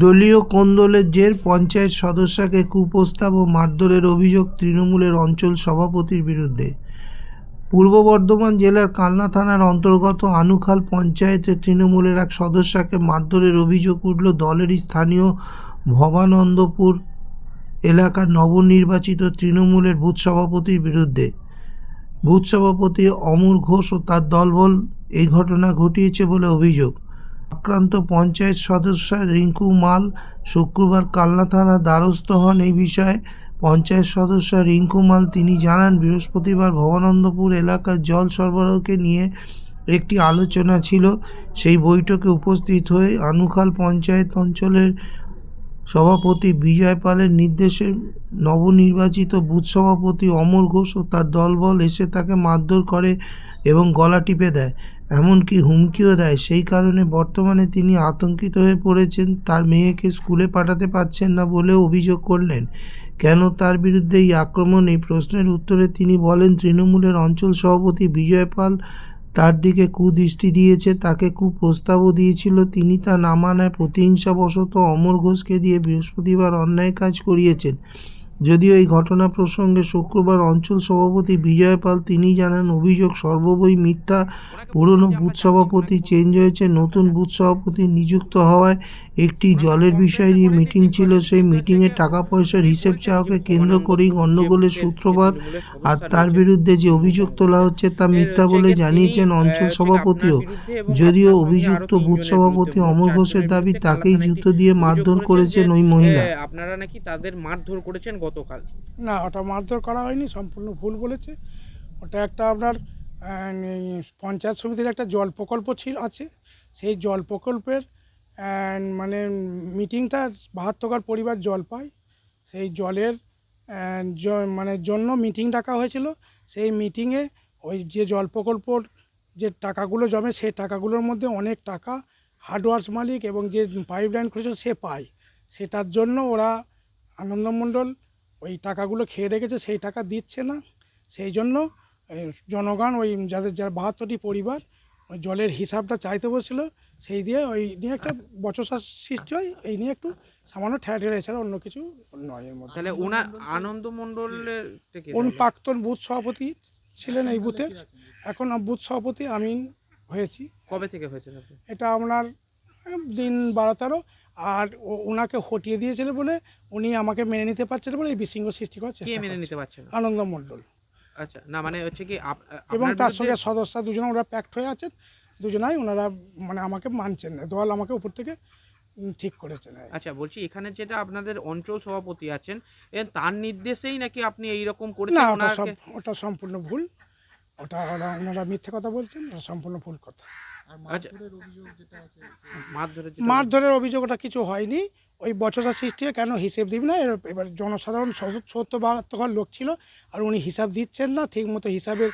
দলীয় কোন্দলের জের পঞ্চায়েত সদস্যকে কুপ্রস্তাব ও মারধরের অভিযোগ তৃণমূলের অঞ্চল সভাপতির বিরুদ্ধে। পূর্ব বর্ধমান জেলার কালনা থানার অন্তর্গত আনুখাল পঞ্চায়েতের তৃণমূলের এক সদস্যকে মারধরের অভিযোগ উঠল দলেরই স্থানীয় ভবানন্দপুর এলাকার নবনির্বাচিত তৃণমূলের বুথ সভাপতির বিরুদ্ধে। বুথ সভাপতি অমর ঘোষ ও তার দলবল এই ঘটনা ঘটিয়েছে বলে অভিযোগ। আক্রান্ত পঞ্চায়েত সদস্য রিঙ্কু মাল শুক্রবার কালনা থানার দ্বারস্থ হন। এই বিষয়ে পঞ্চায়েত সদস্য রিঙ্কু মাল তিনি জানান, বৃহস্পতিবার ভবানন্দপুর এলাকার জল সরবরাহকে নিয়ে একটি আলোচনা ছিল। সেই বৈঠকে উপস্থিত হয়ে আনুখাল পঞ্চায়েত অঞ্চলের সভাপতি বিজয় পালের নির্দেশে নবনির্বাচিত বুথ সভাপতি অমর ঘোষ ও তার দলবল এসে তাকে মারধর করে এবং গলা টিপে দেয়, এমনকি হুমকিও দেয়। সেই কারণে বর্তমানে তিনি আতঙ্কিত হয়ে পড়েছেন। তার মেয়েকে স্কুলে পাঠাতে পারছেন না বলেও অভিযোগ করলেন। কেন তার বিরুদ্ধে এই আক্রমণ, এই প্রশ্নের উত্তরে তিনি বলেন, তৃণমূলের অঞ্চল সভাপতি বিজয় পাল তার দিকে কুদৃষ্টি দিয়েছে, তাকে কুপ্রস্তাবও দিয়েছিল। তিনি তা না মানায় প্রতিহিংসাবশত অমর ঘোষকে দিয়ে বৃহস্পতিবার অন্যায় কাজ করিয়েছেন। যদিও এই ঘটনা প্রসঙ্গে শুক্রবার অঞ্চল সভাপতি বিজয় পাল তিনি জানান, অভিযোগ সর্ববই মিথ্যা। পুরনো বুথ সভাপতি চেঞ্জ হয়েছে, নতুন বুথ সভাপতি নিযুক্ত হওয়ায় একটি জলের বিষয় নিয়ে মিটিং ছিল। সেই মিটিংয়ে টাকা পয়সার হিসেব চাওয়াকে কেন্দ্র করেই গণ্ডগোলের সূত্রপাত। আর তার বিরুদ্ধে যে অভিযোগ তোলা হচ্ছে তা মিথ্যা বলে জানিয়েছেন অঞ্চল সভাপতিও। যদিও অভিযুক্ত বুথ সভাপতি অমর ঘোষের দাবি, তাকেই জুতো দিয়ে মারধর করেছেন ওই মহিলা। আপনারা নাকি তাদের মারধর করেছেন গতকাল। না, ওটা মারধর করা হয়নি, সম্পূর্ণ ভুল বলেছে। ওটা একটা আপনার এই পঞ্চায়েত সমিতির একটা জল প্রকল্প আছে। সেই জল প্রকল্পের মানে মিটিংটা 72 পরিবার জল পায়। সেই জলের মানে জন্য মিটিং ডাকা হয়েছিল। সেই মিটিংয়ে ওই যে জল প্রকল্পর যে টাকাগুলো জমে, সেই টাকাগুলোর মধ্যে অনেক টাকা হার্ডওয়ার্স মালিক এবং যে পাইপ লাইন করেছিল সে পায়। সেটার জন্য ওরা আনন্দমণ্ডল ওই টাকাগুলো খেয়ে রেখেছে, সেই টাকা দিচ্ছে না। সেই জন্য জনগণ ওই যারা 72টি পরিবার ওই জলের হিসাবটা চাইতে বসছিল। সেই দিয়ে ওই নিয়ে একটা বচসা সৃষ্টি হয়। এই নিয়ে একটু সামান্য ঠেলা এছাড়া অন্য কিছু নয় এর মধ্যে। তাহলে ওনার আনন্দমণ্ডলের থেকে উনি প্রাক্তন বুথ সভাপতি ছিলেন এই বুথে, এখন বুথ সভাপতি আমি হয়েছি। কবে থেকে হয়েছে আপনি? এটা আপনার দিন 12-13। আর ওনাকে হটিয়ে দিয়েছিল বলে উনি আমাকে মেনে নিতে পারছিল বলে এই বিশৃঙ্খল সৃষ্টি করার কে চেষ্টা মেনে করছে। নিতে পারছেন? আনন্দমণ্ডল আচ্ছা, না মানে হচ্ছে কি এবং আপনার তার বিরুদ্ধে সঙ্গে সদস্য দুজনে ওরা প্যাক্ট হয়ে আছেন। দুজনাই ওনারা মানে আমাকে মানছেন না, দল আমাকে উপর থেকে ঠিক করেছেন। আচ্ছা, বলছি এখানে যেটা আপনাদের অঞ্চল সভাপতি আছেন তার নির্দেশেই নাকি আপনি এই রকম না, করেছেন? ওটা সম্পূর্ণ ভুল। ওনারা মিথ্যে কথা বলছেন, ওটা সম্পূর্ণ ভুল কথা। আচ্ছা, মারধরের মারধরের অভিযোগ ওটা কিছু হয়নি। ওই বচসা সৃষ্টি হয়ে কেন হিসেব দিবি না, এবার জনসাধারণ 70-72 লোক ছিল আর উনি হিসাব দিচ্ছেন না, ঠিক মতো হিসাবের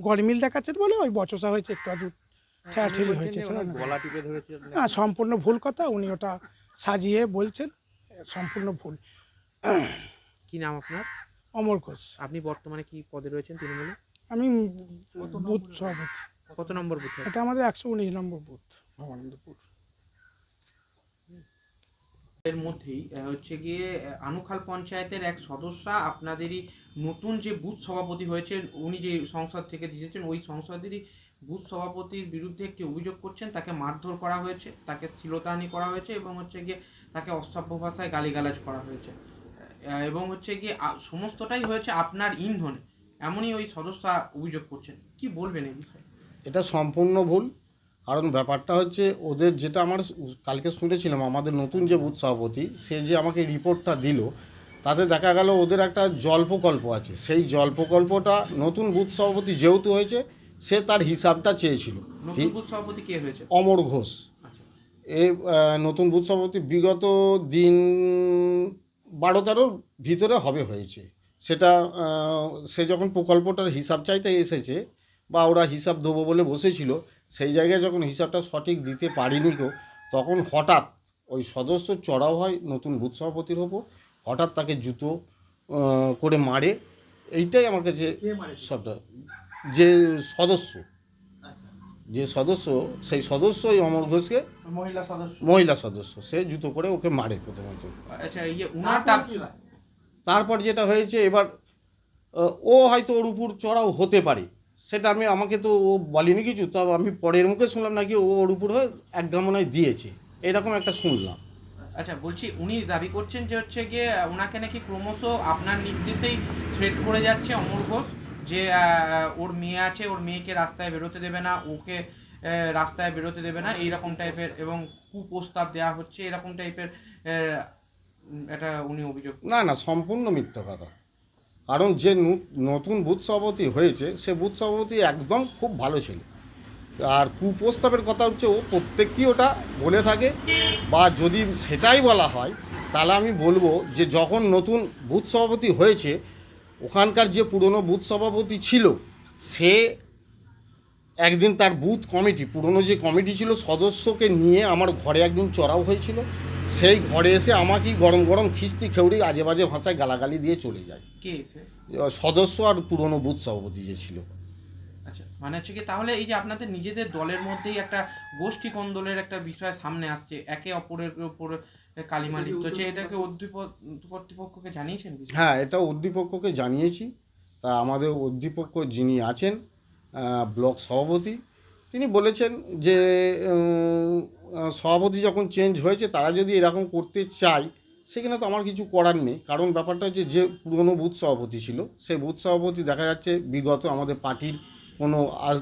গরমিল দেখাচ্ছেন বলে ওই বচসা হয়েছে, একটু আধটু ঠেলাঠেলি হয়েছে। গলা টিপে ধরেছিল? না, সম্পূর্ণ ভুল কথা। উনি ওটা সাজিয়ে বলছেন, সম্পূর্ণ ভুল। কি নাম আপনার? অমর ঘোষ। আপনি বর্তমানে কি পদে রয়েছেন তৃণমূলে? আমি বুথ সভাপতি। কত নম্বর বুথে? এটা আমাদের 119 নম্বর বুথ, ভবানন্দপুর। এর মধ্যেই হচ্ছে গিয়ে আনুখাল পঞ্চায়েতের এক সদস্য আপনাদেরই নতুন যে বুথ সভাপতি হয়েছে, উনি যে সংসদ থেকে দিয়েছেন ওই সংসদেরই বুথ সভাপতির বিরুদ্ধে একটি অভিযোগ করছেন, তাকে মারধর করা হয়েছে, তাকে শ্লীলতাহানি করা হয়েছে এবং হচ্ছে গিয়ে তাকে অসভ্য ভাষায় গালিগালাজ করা হয়েছে এবং হচ্ছে গিয়ে সমস্তটাই হয়েছে আপনার ইন্ধনে, এমনই ওই সদস্য অভিযোগ করছেন। কি বলবেন এই বিষয়ে? এটা সম্পূর্ণ ভুল। কারণ ব্যাপারটা হচ্ছে ওদের যেটা আমার কালকে শুনেছিলাম, আমাদের নতুন যে বুথ সভাপতি সে যে আমাকে রিপোর্টটা দিল, তাতে দেখা গেল ওদের একটা জল প্রকল্প আছে। সেই জল প্রকল্পটা নতুন বুথ সভাপতি যেহেতু হয়েছে, সে তার হিসাবটা চেয়েছিল। নতুন বুথ সভাপতি কে হয়েছে? অমর ঘোষ। আচ্ছা, এই নতুন বুথ সভাপতি বিগত দিন 12-13 ভিতরে হয়েছে। সেটা সে যখন প্রকল্পটার হিসাব চাইতে এসেছে বা ওরা হিসাব দেবো বলে বসেছিল, সেই জায়গায় যখন হিসাবটা সঠিক দিতে পারিনি কেউ, তখন হঠাৎ ওই সদস্য চড়াও হয় নতুন বুথ সভাপতির ওপর, হঠাৎ তাকে জুতো করে মারে। এইটাই আমার কাছে সবটা যে সদস্য যে সদস্য, সেই সদস্য ওই অমর ঘোষকে, মহিলা সদস্য, সে জুতো করে ওকে মারে প্রথমত। আচ্ছা উনার তারপর যেটা হয়েছে, এবার ও হয়তো ওর উপর চড়াও হতে পারে, সেটা আমাকে তো ও বলেনি কিছু, তবে আমি পরের মুখে শুনলাম নাকি ও ওর উপর হয়ে এক গামনায় দিয়েছে, এরকম একটা শুনলাম। আচ্ছা বলছি, উনি দাবি করছেন যে হচ্ছে গিয়ে ওনাকে নাকি ক্রমশ আপনার নির্দেশেই থ্রেট করে যাচ্ছে অমর ঘোষ, যে ওর মেয়ে আছে, ওর মেয়েকে রাস্তায় বেরোতে দেবে না, ওকে রাস্তায় বেরোতে দেবে না, এইরকম টাইপের, এবং কুপ্রস্তাব দেওয়া হচ্ছে, এরকম টাইপের এটা উনি অভিযোগ। না, সম্পূর্ণ মিথ্যা কথা। কারণ যে নতুন বুথ সভাপতি হয়েছে, সে বুথ সভাপতি একদম খুব ভালো ছিল। আর কুপ্রস্তাবের কথা হচ্ছে ও প্রত্যেককেই ওটা বলে থাকে, বা যদি সেটাই বলা হয় তাহলে আমি বলবো যে যখন নতুন বুথ সভাপতি হয়েছে, ওখানকার যে পুরনো বুথ সভাপতি ছিল, সে একদিন তার বুথ কমিটি, পুরনো যে কমিটি ছিল, সদস্যকে নিয়ে আমার ঘরে একদিন চড়াও হয়েছিল। সেই ঘরে এসে আমাকেই গরম গরম খিস্তি খেউড়ি আজে বাজে ভাষায় গালাগালি দিয়ে চলে যায়। কে এসে? সদস্য আর পুরনো বুথ সভাপতি যে ছিল। আচ্ছা, মানে হচ্ছে কি তাহলে এই যে আপনাদের নিজেদের দলের মধ্যেই একটা গোষ্ঠী কোন্দলের একটা বিষয় সামনে আসছে, একে অপরের উপর কালিমা লিপ্ত হচ্ছে, এটাকে কর্তৃপক্ষকে জানিয়েছেন? হ্যাঁ, এটা উদ্দীপককে জানিয়েছি। তা আমাদের উদ্দীপক যিনি আছেন ব্লক সভাপতি, তিনি বলেছেন যে সভাপতি যখন চেঞ্জ হয়েছে, তারা যদি এরকম করতে চায় সেখানে তো আমার কিছু করার নেই। কারণ ব্যাপারটা হচ্ছে, যে পুরনো বুথ সভাপতি ছিল, সেই বুথ সভাপতি দেখা যাচ্ছে বিগত আমাদের পার্টির কোনো আজ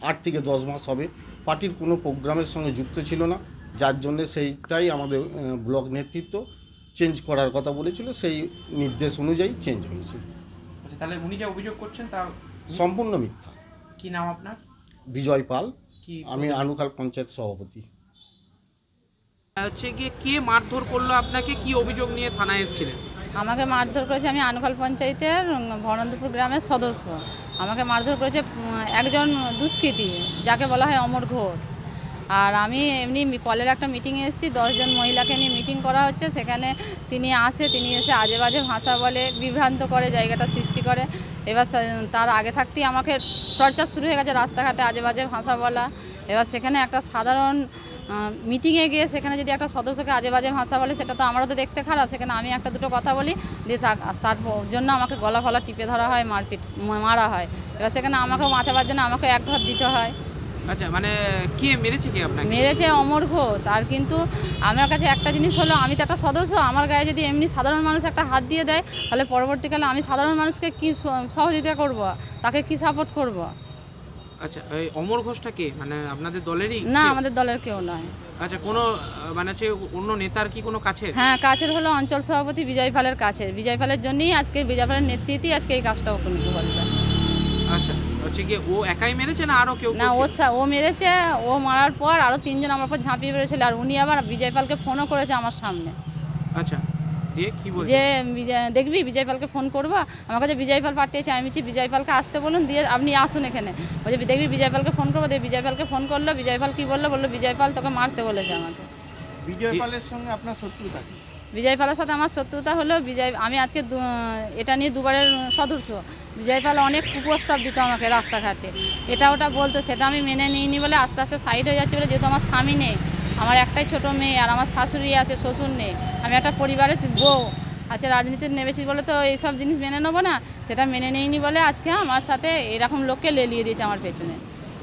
8 থেকে 10 মাস হবে পার্টির কোনো প্রোগ্রামের সঙ্গে যুক্ত ছিল না, যার জন্যে সেইটাই আমাদের ব্লক নেতৃত্ব চেঞ্জ করার কথা বলেছিল, সেই নির্দেশ অনুযায়ী চেঞ্জ হয়েছে। আচ্ছা, তাহলে উনি যা অভিযোগ করছেন তা সম্পূর্ণ মিথ্যা। কি নাম আপনার? বিজয় পাল, কি আমি আনুখাল পঞ্চায়েত সভাপতি। হচ্ছে গিয়ে কে মারধর করলো আপনাকে, কি অভিযোগ নিয়ে থানায় এসেছিলেন? আমাকে মারধর করেছে, আমি আনুখাল পঞ্চায়েতের ভরন্দপুর গ্রামের সদস্য। আমাকে মারধর করেছে একজন দুষ্কৃতী, যাকে বলা হয় অমর ঘোষ। আর আমি এমনি কলের একটা মিটিংয়ে এসেছি, 10 জন মহিলাকে নিয়ে মিটিং করা হচ্ছে, সেখানে তিনি এসে আজে বাজে ভাষা বলে, বিভ্রান্ত করে, জায়গাটা সৃষ্টি করে। এবার তার আগে থাকতেই আমাকে টর্চার শুরু হয়ে গেছে, রাস্তাঘাটে আজে বাজে ভাষা বলা। এবার সেখানে একটা সাধারণ মিটিংয়ে গিয়ে সেখানে যদি একটা সদস্যকে আজে বাজে ভাষা বলে, সেটা তো আমারও তো দেখতে খারাপ। সেখানে আমি একটা দুটো কথা বলি, দিয়ে তার জন্য আমাকে গলা ফলা টিপে ধরা হয়, মারা হয়। এবার সেখানে আমাকেও বাঁচাবার জন্য আমাকে এক ঘর দিতে হয়। আচ্ছা, মানে কে মেরেছে, কে আপনাকে মেরেছে? অমর ঘোষ। আর কিন্তু আমার কাছে একটা জিনিস হলো, আমি তো একটা সদস্য, আমার গায়ে যদি এমনি সাধারণ মানুষ একটা হাত দিয়ে দেয়, তাহলে পরবর্তীকালে আমি সাধারণ মানুষকে কি সহযোগিতা করব, তাকে কি সাপোর্ট করব? আচ্ছা, এই অমর ঘোষটা কে, মানে আপনাদের দলেরই? না, আমাদের দলের কেউ নয়। আচ্ছা, কোনো মানে হচ্ছে অন্য নেতার কি কোনো কাছে? হ্যাঁ, কাছের হলো অঞ্চল সভাপতি বিজয় পালের কাছের। বিজয় পালের জন্যই আজকে, বিজয় পালের নেতৃত্বেই আজকে এই কাজটা ওকে বলছে। আচ্ছা, হচ্ছে গিয়ে ও একাই মেরেছে না আরও কেউ? না, ও মেরেছে। ও মারার পর আরও 3 জন আমার উপর ঝাঁপিয়ে পড়েছিল, আর উনি আবার বিজয় পালকে ফোনও করেছে আমার সামনে, আচ্ছা, দিয়ে কি বলছে? যে দেখবি বিজয় পালকে ফোন করবো। আমার কাছে বিজয় পাল পাঠিয়েছে, আমি বলছি বিজয় পালকে আসতে বলুন, দিয়ে আপনি আসুন এখানে। বলছে দেখবি বিজয় পালকে ফোন করবো, দিয়ে বিজয় পালকে ফোন করলো। বিজয় পাল কী বললো, বিজয় পাল তোকে মারতে বলেছে আমাকে। বিজয় পালের সঙ্গে আপনার শত্রুতা? বিজয় পালের সাথে আমার শত্রুতা হলো, আমি আজকে এটা নিয়ে দুবারের সদস্য। বিজয় পাল অনেক কুপ্রস্তাব দিত আমাকে রাস্তাঘাটে, এটা ওটা বলতো, সেটা আমি মেনে নিইনি বলে আস্তে আস্তে সাইড হয়ে যাচ্ছে বলে। যেহেতু আমার স্বামী নেই, আমার একটাই ছোট মেয়ে, আর আমার শাশুড়ি আছে, শ্বশুর নেই, আমি একটা পরিবারের বউ আচ্ছা, রাজনীতিতে নেমেছি বলে তো এইসব জিনিস মেনে নেবো না, সেটা মেনে নেইনি বলে আজকে আমার সাথে এরকম লোককে লেলিয়ে দিয়েছে আমার পেছনে।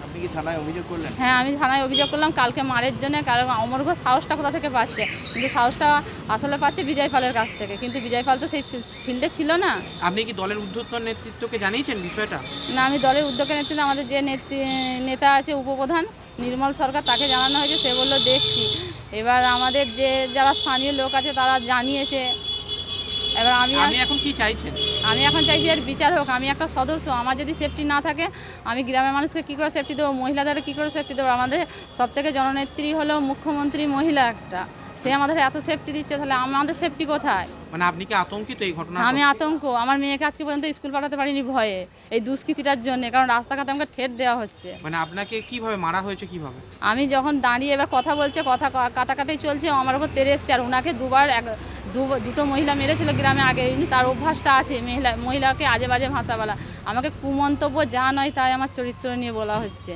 আপনি কি থানায় অভিযোগ করলেন? হ্যাঁ, আমি থানায় অভিযোগ করলাম কালকে মারের জন্য। কারণ অমর ঘোষ সাহসটা কোথা থেকে পাচ্ছে, কিন্তু সাহসটা আসলে পাচ্ছে বিজয় পালের কাছ থেকে, কিন্তু বিজয় পাল তো সেই ফিল্ডে ছিল না। আপনি কি দলের ঊর্ধ্বতন নেতৃত্বকে জানিয়েছেন বিষয়টা? না, আমি দলের উদ্যোগে নেতৃত্বে আমাদের যে নেতা আছে উপপ্রধান নির্মল সরকার, তাকে জানানো হয়েছে, সে বললো দেখছি। এবার আমাদের যে যারা স্থানীয় লোক আছে তারা জানিয়েছে। এবার আমি এখন কি চাইছেন? আমি এখন চাইছি এর বিচার হোক। আমি একটা সদস্য, আমার যদি সেফটি না থাকে, আমি গ্রামের মানুষকে কী করে সেফটি দেবো, মহিলাদের কী করে সেফটি দেবো? আমাদের সবথেকে জননেত্রী হলো মুখ্যমন্ত্রী মহিলা একটা, সে আমাদের এত সেফটি দিচ্ছে, তাহলে আমাদের সেফটি কোথায়? মানে আপনি কি আতঙ্কিত এই ঘটনা? আমি আতঙ্ক। আমার মেয়েকে আজকে পর্যন্ত স্কুল পাঠাতে পারিনি ভয়ে, এই দুষ্কৃতিটার জন্য, কারণ রাস্তাঘাটে আমাকে ঠেট দেওয়া হচ্ছে। মানে আপনাকে কিভাবে মারা হয়েছে, কিভাবে? আমি যখন দাঁড়িয়ে এবার কথা বলছে, কথা কাটাকাটি চলছে, আমার উপর তেরে এসছে, আর ওনাকে দুবার দুটো মহিলা মেরেছিল গ্রামে আগে, তার অভ্যাসটা আছে মহিলাকে আজে বাজে ভাষা বলা। আমাকে কুমন্তব্য যা নয় তাই আমার চরিত্র নিয়ে বলা হচ্ছে।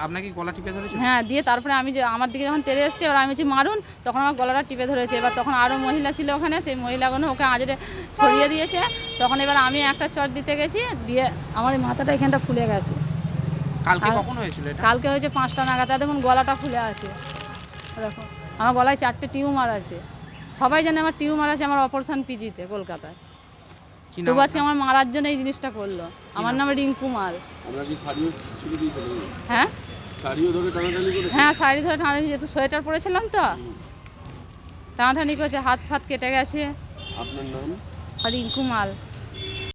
আপনাকে গলা টিপে ধরেছে? হ্যাঁ, দিয়ে তারপরে আমি আমার দিকে যখন তেড়ে এসছে, এবার আমি বলছি মারুন, তখন আমার গলাটা টিপে ধরেছে। এবার তখন আরও মহিলা ছিল ওখানে, সেই মহিলাগুলো ওকে আজরে সরিয়ে দিয়েছে। তখন এবার আমি একটা চট দিতে গেছি, দিয়ে আমার এই মাথাটা এখানটা ফুলে গেছে। কালকে কখন হয়েছিল এটা? কালকে হয়েছে 5টা নাগাদ। দেখুন গলাটা ফুলে আছে, দেখো আমার গলায় 4টে টিউমার আছে। সবাই জানে আমার টিউমার আছে, আমার অপারেশন পিজিতে কলকাতায়। তবু আজকে আমার মারার জন্য এই জিনিসটা করলো। আমার নাম রিঙ্কু মাল। হ্যাঁ হ্যাঁ, শাড়ি ধরে টানাটানি, যেহেতু সোয়েটার পরেছিলাম তো টানাটানি করেছে, হাত ফাত কেটে গেছে। আপনার নাম? রিঙ্কু মাল।